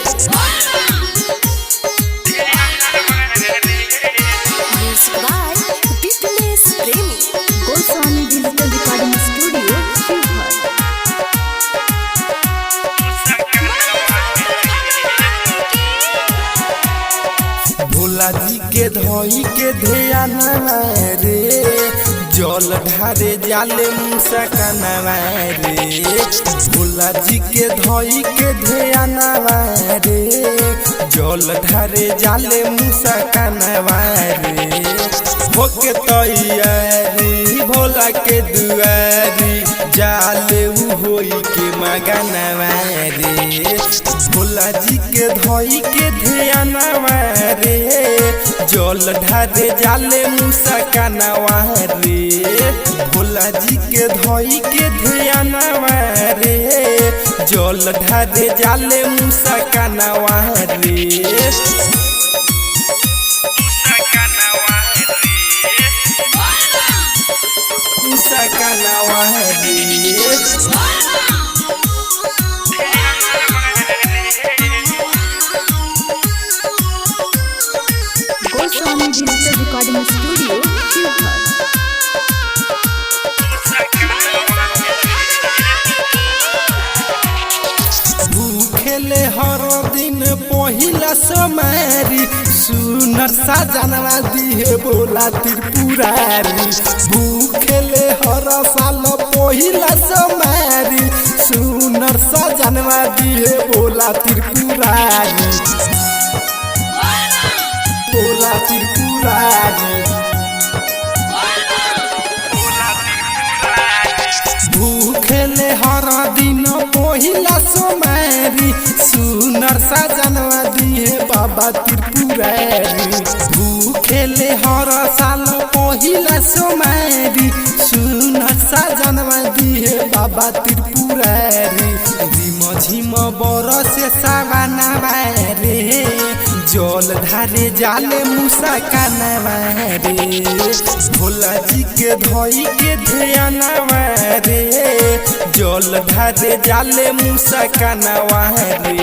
Music by Fitness Premi. Goswami Digital Recording Studio, Shivhar. Bhola ji के धोई के ध्यान रे जल ढारे जाले मूसा कनवा रे। भोला जी के धोई के ध्यान रे जल ढारे जाले मूसा कनवा रे। होके तैयारी भोला के दुआरी जाले उ होई के मगनवा रे। भोला जी के धोई के ध्यान रे जल ढारे जाले मूसा कनवा रे। भोला जी के धोई के ध्यान रे जल ढारे जाले मूसा कनवा रे। मूसा कनवा रे। Goswami Digital Recording Studio, Shivhar. भूखेले हर दिन पहिला समारी सुनर साजनवा दिहे बोला त्रिपुरारी। भूखेले हर साल पहिला समारी सुनर साजनवा दिहे बोला त्रिपुरारी। बोला त्रिपुरारी भूखेले हर दिन पहिला सोमारी सुनर साजनवा दिए बाबा त्रिपुरारी। भूखेले हर साल पहिला सोमारी सुनर साजनवा दिए बाबा त्रिपुरारी। झिम झिम बरसे सावनवा रे जल ढारे जाले मूसा कनवा रे। भोला जी के धोई के ध्यान रे जल ढारे जाले मूसा कनवा रे।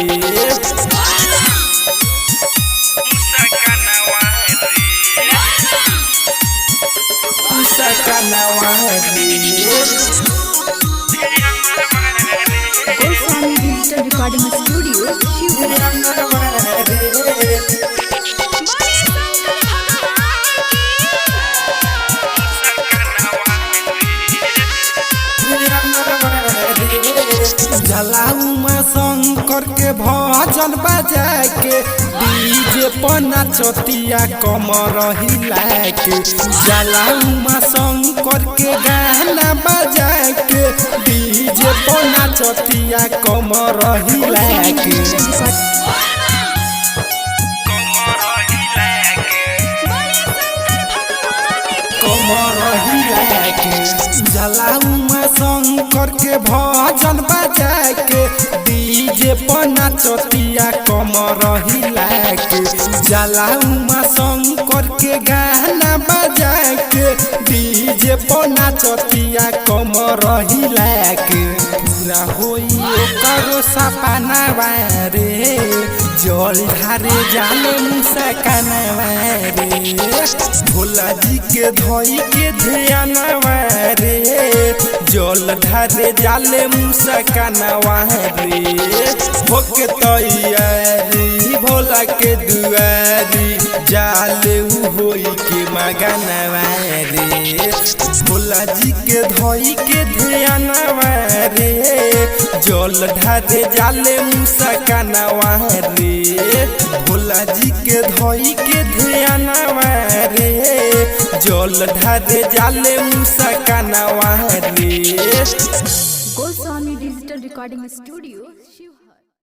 मूसा कनवा रे। Goswami Digital Recording Studio, Shivhar. जलाऊ में शंकर के भजन बजा के डीजे पर नाचतिया कमर हिला के। जलाऊ में शंकर के गाना बजा के डीजे पर नाचतिया कमर हिला के। कमर हिला के जलाऊ में शंकर के भजन बजा के डीजे पर नाचतिया कमर हिला के। जलाऊ में शंकर के गाना बजा के डीजे पर नाचतिया कमर हिला के। पूरा होई ओकरो सपनावा रे जल ढारे जाले मूसा कनवा रे। भोला जी के धोई के ध्यान रे जल ढारे जाले मूसा कनवा रे। होके तैयारी भोला के दुआरी जाले उ होई के मगनवा रे। भोला जी के धोई के ध्यान रे जल ढारे जाले मूसा कनवा रे। भोला जी के धोई के ध्यान रे जल ढारे जाले मूसा कनवा रे। Goswami Digital Recording Studio,